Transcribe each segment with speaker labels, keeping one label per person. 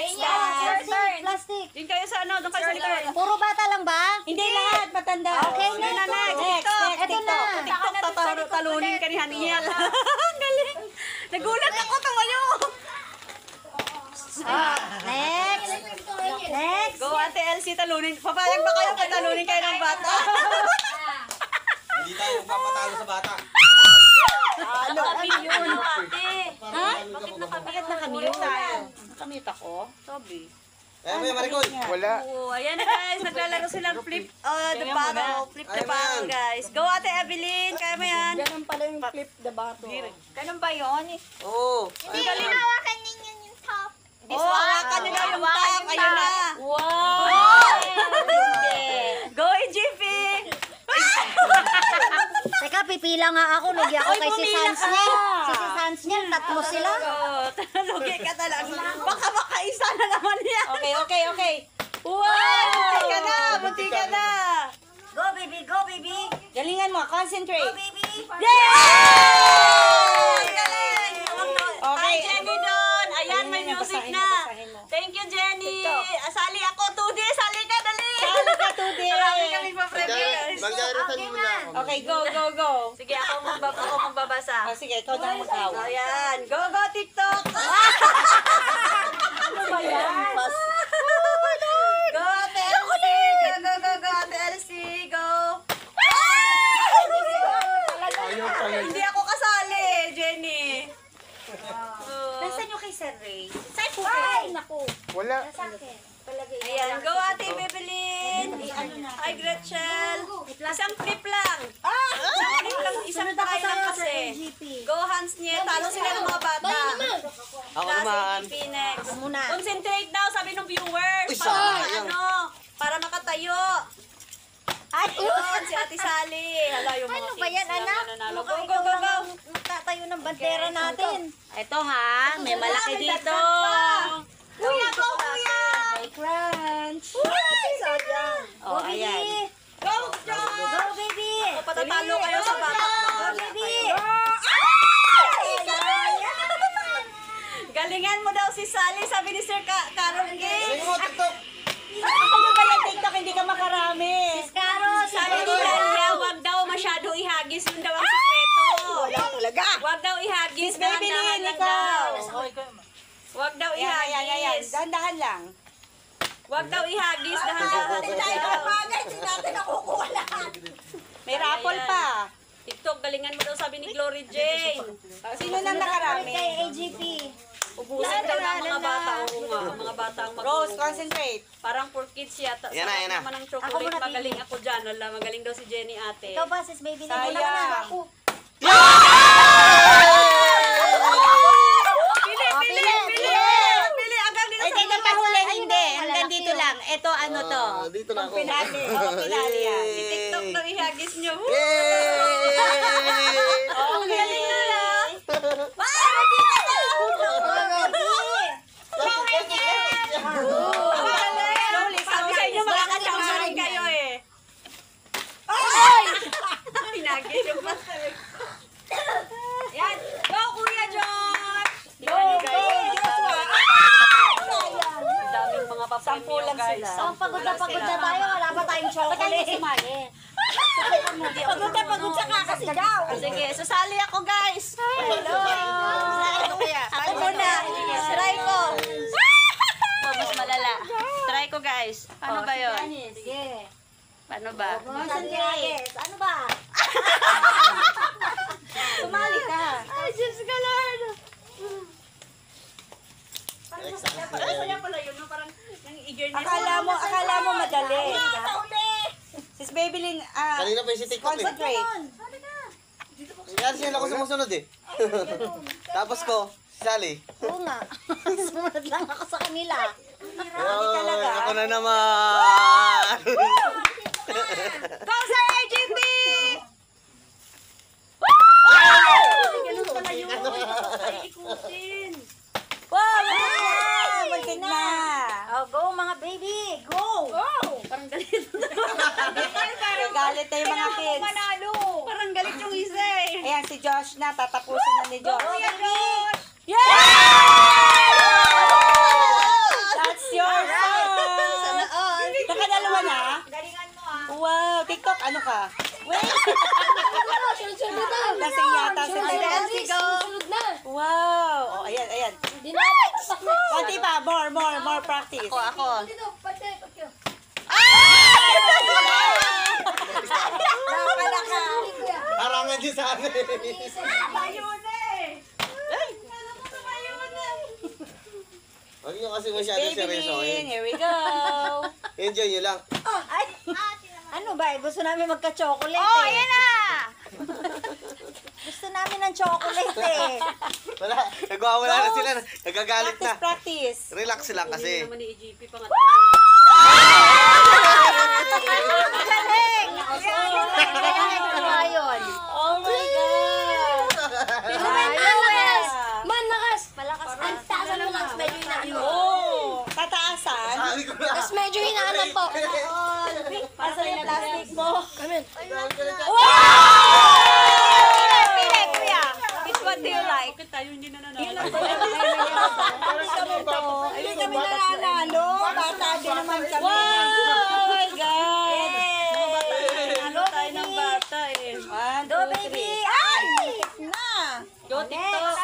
Speaker 1: Plastic.
Speaker 2: Din kayo sa ano, doon kayo sa likod.
Speaker 1: Puro bata lang ba?
Speaker 2: Hindi lahat, matanda.
Speaker 1: Okay,
Speaker 2: Yun na, next.
Speaker 1: Ito na.
Speaker 2: TikTok, talunin ka ni Haniel. Ang galing. Nagulat ako, tumayo.
Speaker 1: Next. Next.
Speaker 2: Go, Ate Elsie, talunin. Papayag ba kayo kaya talunin kayo ng bata?
Speaker 3: Hindi tayo papatalo sa bata.
Speaker 2: Ano kami yun, ate?
Speaker 1: Ha?
Speaker 2: Bakit nakamute tayo? Nakamute ako? Sabi.
Speaker 3: Eh, may Maricol. Wala.
Speaker 2: Oo, ayan na guys. Naglalaro silang flip the bottle. Flip the bottle, guys. Go, Ate Evelyn. Kaya mo yan.
Speaker 1: Ganun pala yung flip the bottle.
Speaker 2: Ganun ba yun?
Speaker 3: Oo.
Speaker 2: Ang galing.
Speaker 4: Hawakan ninyo yung top.
Speaker 2: Oh, hawakan nila yung top. Ayun na.
Speaker 1: Wow!
Speaker 2: Go, EGP.
Speaker 1: Teka, pipila nga ako. Lugi ako kay si Sansniel. Si Sansniel, tatlo sila.
Speaker 2: Lugi ka talaga. Baka makaisa na naman yan.
Speaker 1: Okay.
Speaker 2: Wow! Bunti ka na.
Speaker 1: Go, baby. Go, baby.
Speaker 2: Galingan mo, concentrate.
Speaker 1: Baby.
Speaker 2: Yay! Galing! Okay. Hi, Jenny doon. Ayan, may music na. Thank you, Jenny. Sali ako, 2D. Sali ka, dali. Sali ka, 2D. Marami kaming pa-preview, guys.
Speaker 3: Magdarasan mo na ako.
Speaker 2: Okay, go. Sige, ako magbabasa. Sige, ikaw na mag-aw. Ayan. Go, TikTok. Ano ba yan? Go, Ate Elsie. Go, Ate Elsie. Go. Hindi ako kasali, Jenny. Nasaan yung kay Sir Ray? Saan po kayo? Naku.
Speaker 3: Wala.
Speaker 2: Ayan, go Ate Bebelyn. Hi, Gretchen. Isang flip lang. Isang try lang kasi. Go, Hans niya. Talo sila ng mga bata.
Speaker 3: Ako naman.
Speaker 2: Si Phoenix.
Speaker 1: Muna.
Speaker 2: Concentrate daw, sabi ng viewers.
Speaker 3: Uy,
Speaker 2: Para
Speaker 3: sayang.
Speaker 2: para makatayo. Ayun, si Ate Sally. Hala, yung mga
Speaker 1: Ano ba yan,
Speaker 2: kids lang
Speaker 1: anak?
Speaker 2: nananalo. Go.
Speaker 1: Magtatayo ng bandera natin.
Speaker 2: Ito ha, may malaki dito. Kuya, go, kuya!
Speaker 1: May crunch.
Speaker 2: Oh, ayan.
Speaker 1: Go, baby.
Speaker 2: O, patatalo kayo sa bata.
Speaker 1: Go, baby.
Speaker 2: Galingan mo daw si Sally, sabi ni Sir Carol
Speaker 3: Sige
Speaker 2: Gates.
Speaker 3: mo, TikTok.
Speaker 2: Ano ba yung TikTok, hindi ka makarami?
Speaker 1: Caro,
Speaker 2: Sabi ni Dalia, wag daw masyado ihagis, yun daw ang sikreto.
Speaker 3: Wala talaga.
Speaker 2: Wag daw ihagis,
Speaker 1: Baby
Speaker 2: dahan-dahan
Speaker 1: Lynn,
Speaker 2: lang
Speaker 1: ikaw.
Speaker 2: daw. Wag daw ihagis.
Speaker 1: Dahan-dahan lang.
Speaker 2: Wag daw ihagis, dahan-dahan lang daw.
Speaker 1: May raffle pa.
Speaker 2: TikTok, galingan mo daw, sabi ni Glory Jane.
Speaker 1: Sino nang nakarami? Kay AGP.
Speaker 2: Ubusin daw ng mga bata. Oo nga, mga bata ang
Speaker 1: Rose,
Speaker 2: mag-uubos.
Speaker 1: concentrate.
Speaker 2: Parang for kids yata.
Speaker 3: Yan na,
Speaker 2: Sarap
Speaker 3: yan na.
Speaker 2: naman ng
Speaker 1: Ako
Speaker 2: chocolate.
Speaker 1: muna,
Speaker 2: Magaling ako dyan. Wala, magaling daw si Jenny ate.
Speaker 1: Ikaw ba, sis baby?
Speaker 2: Sayang.
Speaker 1: Ako.
Speaker 2: Pili. Hanggang dito
Speaker 1: Ay,
Speaker 2: sa
Speaker 1: dito
Speaker 2: dulo.
Speaker 1: pa huli, hindi. Hanggang dito lang. Ito, ano to?
Speaker 3: Dito na ako.
Speaker 1: Pinali. Pinali yan.
Speaker 2: Si TikTok daw ihagis nyo.
Speaker 3: Yay!
Speaker 2: Oh, galing na lang. Slowly, sabi sa inyo makakachawsarin kayo eh. Ay! Pinagis yung pasal. Yan. Go, Kuya Josh! Go, Joshua! Ang daming mga papremyo, guys.
Speaker 1: Pagod na tayo. Wala pa tayong chocolate. Pagod sa kakasigaw.
Speaker 2: Sige, sasali ako, guys. Hello. Ako muna. Try ko. Oh, mas malala. Try ko, guys. Paano ba yun?
Speaker 1: Sige.
Speaker 2: Paano ba?
Speaker 1: Concentrate. Ano ba? Sumali ka.
Speaker 2: Ay, Diyos ka, Lord. Kaya pala yun, no? Parang yung eagerness.
Speaker 1: Akala mo madali. Sis Babylin,
Speaker 3: Kanina pa yung si TikTok eh.
Speaker 1: concentrate.
Speaker 3: Yan siya ako sumusunod eh. Tapos ko, si Sally.
Speaker 1: Oo nga. Sumunod lang ako sa kanila.
Speaker 3: Ayun, ako na naman.
Speaker 2: Go sa AGP! Ganun pala yun. Ay, ikutin.
Speaker 1: Wow! Muntik na. Oh, go mga baby. Go!
Speaker 2: Parang galit.
Speaker 1: Galit na yung mga kids.
Speaker 2: Parang galit yung isa eh.
Speaker 1: Ayan, si Josh na. Tatapusin na ni Josh.
Speaker 2: Kuya Josh!
Speaker 1: Yeah!
Speaker 2: Lasing yata si Nancy. Go. Wow. Oh, ayan. Konti pa. More practice.
Speaker 1: Ako.
Speaker 3: Harangan din sa akin. Huwag nyo kasi masyado seryoso.
Speaker 2: Maybelline, here we go.
Speaker 3: Enjoy nyo lang.
Speaker 1: Ano ba? Gusto namin magka-chocolate
Speaker 2: Oh,
Speaker 1: eh.
Speaker 2: ayan na.
Speaker 1: Gusto namin ng chocolate eh.
Speaker 3: Wala. Nagwawala na sila. Nagagalit na.
Speaker 2: Practice.
Speaker 3: Relax lang kasi.
Speaker 2: Naman ni EGP pa nga.
Speaker 1: Galing! Galing! Ayun.
Speaker 2: Oh my God.
Speaker 1: Ayun!
Speaker 4: Malakas!
Speaker 1: Ang
Speaker 4: taas mo lang, medyo hinaanan.
Speaker 2: Oh, tataasan.
Speaker 3: Sabi ko na.
Speaker 4: Tapos medyo hinaanan po.
Speaker 2: Asa yung plastic mo?
Speaker 4: Amen.
Speaker 2: Pili, kuya. Which one do you like? Bakit tayo hindi nananalo?
Speaker 1: Hindi kami nananalo. Bata din naman kami.
Speaker 2: Oh my God. Ano tayo ng bata eh.
Speaker 1: Do, baby! Ay! Na!
Speaker 2: Go, TikTok.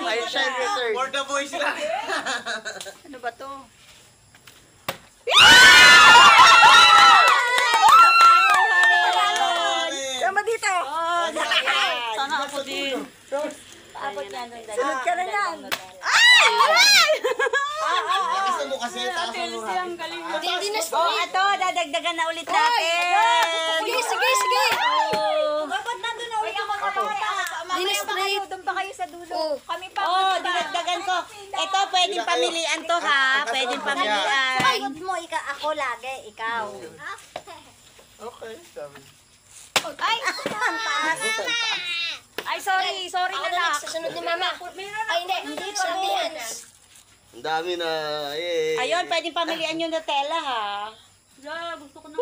Speaker 3: I shine return. For the boys lang.
Speaker 2: Ano ba to?
Speaker 1: Sama dito!
Speaker 2: Oh, sana ako din.
Speaker 1: Abot yan doon. Sunod ka na yan.
Speaker 3: Gusto mo kasi taas mo ha.
Speaker 4: Hindi na
Speaker 2: Oh, ito, dadagdagan na ulit natin.
Speaker 4: Sige.
Speaker 1: Ba't nandun na ulit ang mga bata?
Speaker 4: Hindi na straight.
Speaker 1: Doon pa kayo sa dulo.
Speaker 4: Oh.
Speaker 1: Kami pa.
Speaker 2: Oh, dinagdagan ko. Ito, pwedeng pamilian to ha. Pwedeng pamilian.
Speaker 1: Sagot mo, ako lagi, ikaw.
Speaker 3: Okay, sabi.
Speaker 2: Ay,
Speaker 1: Ang taas.
Speaker 2: ay, sorry
Speaker 4: Ako
Speaker 2: na
Speaker 4: na
Speaker 2: lang.
Speaker 4: next, sunod ni Mama. Ay, hindi. Sunod ni Hans.
Speaker 3: Ang dami na. Eh.
Speaker 2: Ayun, pwedeng pamilian yung Nutella ha. Yeah, gusto ko na.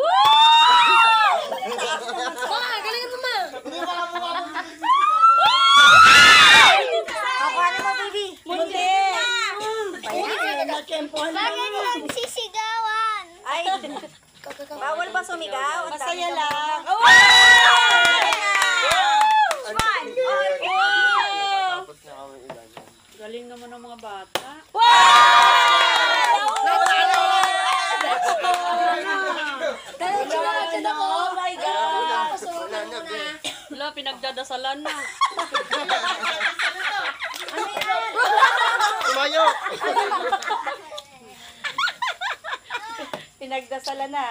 Speaker 4: Mama, galingan mo, Ma.
Speaker 1: Ako ano mo, baby?
Speaker 2: Hindi.
Speaker 1: Bakit nagsisigawan? Ay, bawal ba sumigaw? Ang
Speaker 2: Masaya
Speaker 1: dami
Speaker 2: lang.
Speaker 1: naman.
Speaker 2: Oh!
Speaker 3: Tapos na kami ilan.
Speaker 2: Galing naman ng mga bata.
Speaker 4: Dyan ako.
Speaker 2: Oh my God.
Speaker 4: Pasukan mo na.
Speaker 2: Wala, pinagdadasalan na.
Speaker 3: Tumayo!
Speaker 2: Pinagdasalan na.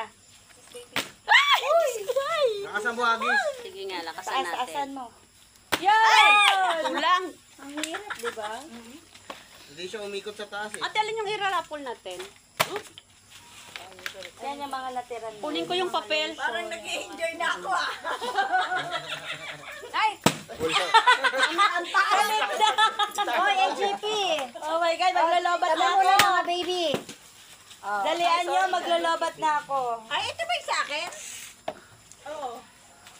Speaker 3: Nakasang buhagis.
Speaker 2: Sige nga, lakasan natin. Taasan mo. Yay! Kulang.
Speaker 1: Ang hirap, di ba?
Speaker 3: Hindi siya umikot sa taas eh.
Speaker 2: Ate, alin yung irarapol natin?
Speaker 1: Yan yung mga natira niyo.
Speaker 2: Kunin ko yung papel.
Speaker 1: Parang nag-enjoy na ako ah.
Speaker 2: Ay!
Speaker 1: Hoy, AGP!
Speaker 2: Oh my God, maglolobat na
Speaker 1: Tama
Speaker 2: ako.
Speaker 1: mo lang mga baby.
Speaker 2: Dalian nyo, maglolobat na ako.
Speaker 1: Ay, ito ba yung sa akin? Oo.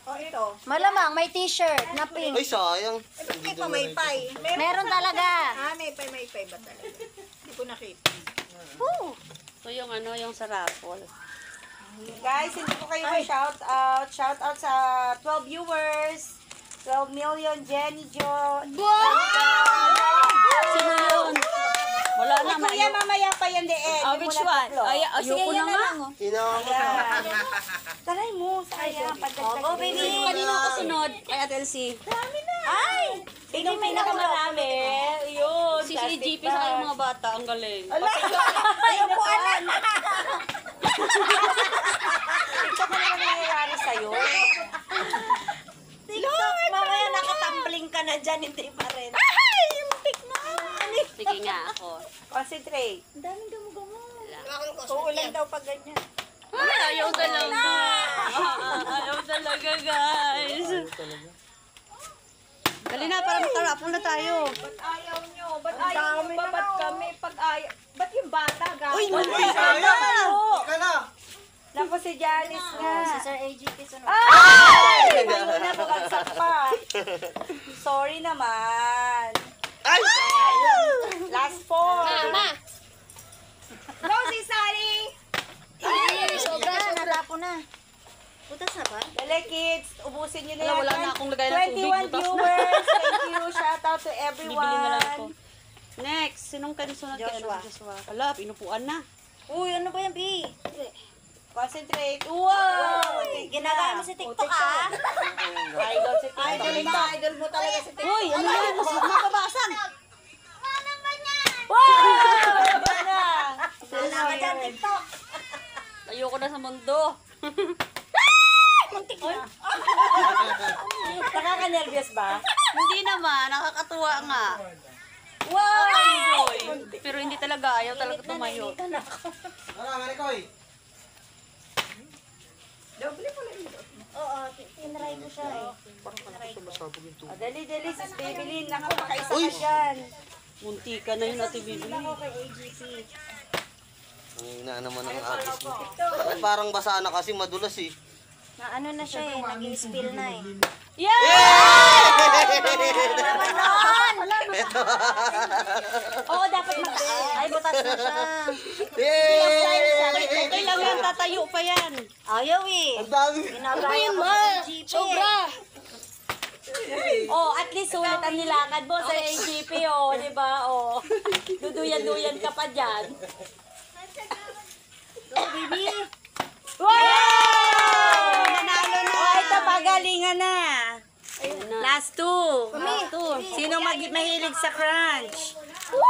Speaker 1: Oh, ito. Malamang, may t-shirt na pink.
Speaker 3: Ay, sayang.
Speaker 1: Hindi pa may pay. Meron talaga.
Speaker 5: May pay ba talaga? Hindi ko nakita.
Speaker 1: Woo!
Speaker 2: So yung ano, yung sa raffle.
Speaker 6: Guys, hindi ko kayo shout out. Shout out sa 12 viewers. 12 million, Jenny Jo.
Speaker 2: Sino yun? Wala na,
Speaker 6: Kuya, mamaya pa yan din.
Speaker 2: which one? Ay, ayoko na nga.
Speaker 6: Taray mo, sayang.
Speaker 1: Go, baby.
Speaker 2: Kanino ako sunod? Ay, Ate Elsie.
Speaker 1: Ay!
Speaker 2: Tingnan may nakamarami. Yun. Si GP sa kayong mga bata. Ang galing.
Speaker 1: Ayaw po, anak.
Speaker 6: Ito ko naman nangyayari sa'yo.
Speaker 1: TikTok, mamaya nakatambling ka na dyan, hindi pa rin.
Speaker 2: Sige nga ako.
Speaker 6: Concentrate.
Speaker 1: Ang daming gamo-gamo.
Speaker 5: Uulan daw pag ganyan.
Speaker 2: Ay, ayaw talaga. Ayaw talaga, guys. Dali na, para makarapol na tayo.
Speaker 5: Ba't ayaw nyo? Ba't ayaw nyo? Ba't kami? Pag ayaw? Ba't yung bata?
Speaker 2: Uy,
Speaker 3: Ika na!
Speaker 6: Naku si Janice nga.
Speaker 1: Si Sir AGP sunod.
Speaker 6: Ay! Mayo na, bukagsak pa. Sorry naman.
Speaker 3: Ay!
Speaker 6: Last four.
Speaker 4: Mama.
Speaker 5: Go si Sally!
Speaker 4: Ay, sobra.
Speaker 1: Itapon na. Butas na ba?
Speaker 6: Dali, kids. Ubusin nyo na
Speaker 2: Wala,
Speaker 6: yan.
Speaker 2: wala na akong lagay ng tubig.
Speaker 6: 21
Speaker 2: Butas na.
Speaker 6: viewers. Thank you. Shout out to
Speaker 2: Bibili na lang ako.
Speaker 6: everyone.
Speaker 2: Next, sinong sunod kay
Speaker 6: Joshua.
Speaker 2: Joshua? Ala, pinupuan na.
Speaker 1: Uy, ano ba yan, B?
Speaker 6: Concentrate. Wow!
Speaker 1: Ginagaya mo si TikTok, ah.
Speaker 6: Idol si TikTok.
Speaker 1: Idol mo talaga si TikTok.
Speaker 2: Uy, ano yan? Mababasag.
Speaker 1: Wala ka dyan, TikTok.
Speaker 2: Ayoko na sa mundo.
Speaker 6: Nakaka-nervous ba?
Speaker 2: Hindi naman, nakakatuwa nga.
Speaker 6: Wow!
Speaker 2: Pero hindi talaga, ayaw talaga tumayo.
Speaker 3: Ano, Koy?
Speaker 1: Oo, tinry ko siya eh.
Speaker 6: Dali, sis Babylin. Nakapakaisa ka dyan.
Speaker 2: Munti ka na yun, Ate Bibi.
Speaker 1: Ako kay AGP.
Speaker 3: Ang ina naman ng agis mo. Bakit parang basa na kasi madulas eh.
Speaker 1: Na ano na siya eh, nag-spill na eh.
Speaker 6: Oo, dapat
Speaker 1: Ay, butas na siya.
Speaker 3: Yay!
Speaker 2: Okay lang yan, tatayo pa yan.
Speaker 1: Ayaw eh.
Speaker 3: Ang dami.
Speaker 1: Ginagaya ko
Speaker 4: Ma,
Speaker 1: sa AGP
Speaker 4: sobra.
Speaker 6: Oh, at least sulit ang nilakad mo sa AGP, oh, di ba? Oh. Duduyan-duyan ka pa dyan.
Speaker 1: Baby.
Speaker 6: Wow! Nanalo na! Oh, ito pagalingan na. Last two. Sino mahilig sa crunch?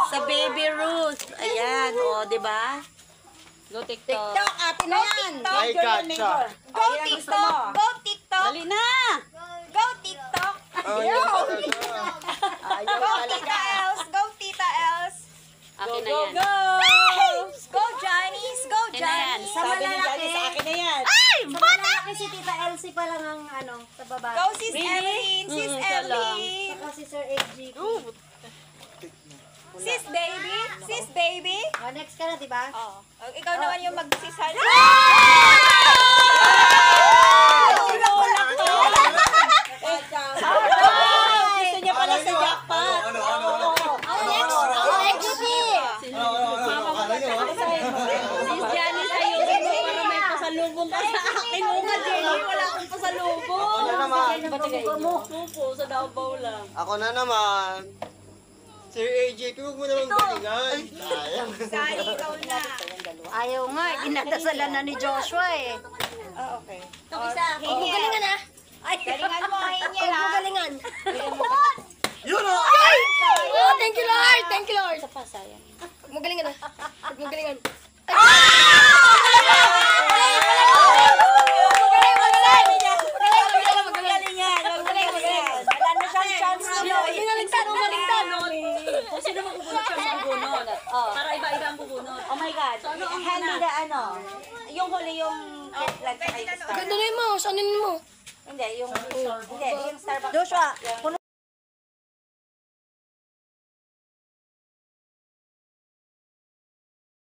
Speaker 6: Sa Baby Ruth. Ayan, oh, di ba?
Speaker 2: Go TikTok.
Speaker 6: TikTok, atin na yan.
Speaker 3: Ay, gotcha.
Speaker 6: Go TikTok! Go TikTok!
Speaker 2: Dali na!
Speaker 6: Go TikTok!
Speaker 3: Ayaw.
Speaker 6: Go Tita Els! Go Tita Els!
Speaker 2: Akin na yan.
Speaker 6: Go Johnny's! Go
Speaker 2: Akin na yan.
Speaker 6: Johnny's!
Speaker 1: Sabi ni Johnny, sa
Speaker 6: akin na yan.
Speaker 1: Sa malaki si Tita Elsie pa lang ang ano, sa baba.
Speaker 6: Go Sis Evelyn! Sis Evelyn!
Speaker 1: Saka si Sir AGP.
Speaker 6: Sis Baby! Sis Baby!
Speaker 1: Oh, next ka na, diba?
Speaker 6: Oh. Ikaw naman yung magsisal. Gusto niya pala sa jackpot.
Speaker 3: Ano?
Speaker 1: Oh, AGP!
Speaker 2: Sis Janice, ayusin mo para may pasalubong ka sa akin. Oo nga, Jenny, wala akong pasalubong.
Speaker 3: Ano naman?
Speaker 2: Supo, sa Davao lang.
Speaker 3: Ako na naman. Sir AJP, huwag mo naman galingan. Sayang.
Speaker 6: Sali, ikaw na.
Speaker 1: Ayaw nga, inadasalan na ni Joshua eh.
Speaker 6: Okay.
Speaker 1: Itong isa,
Speaker 4: Galingan na.
Speaker 6: Galingan mo, Hingil,
Speaker 4: Huwag mo
Speaker 6: ha?
Speaker 4: galingan.
Speaker 3: Yun o!
Speaker 4: Oh, thank you, Lord. Thank you, Lord. Huwag mo galingan na. Huwag mo galingan.
Speaker 6: Wala na siyang chance na mo.
Speaker 2: Binaligtad mo, baliktad. Kung sino magbubunot siya sa bubunot. Para iba-iba ang bubunot.
Speaker 6: Oh my God. Hand me the ano. Yung huli yung flag sa
Speaker 4: Ganda na mo. Saanin mo?
Speaker 6: Hindi, yung Starbucks.
Speaker 1: Joshua,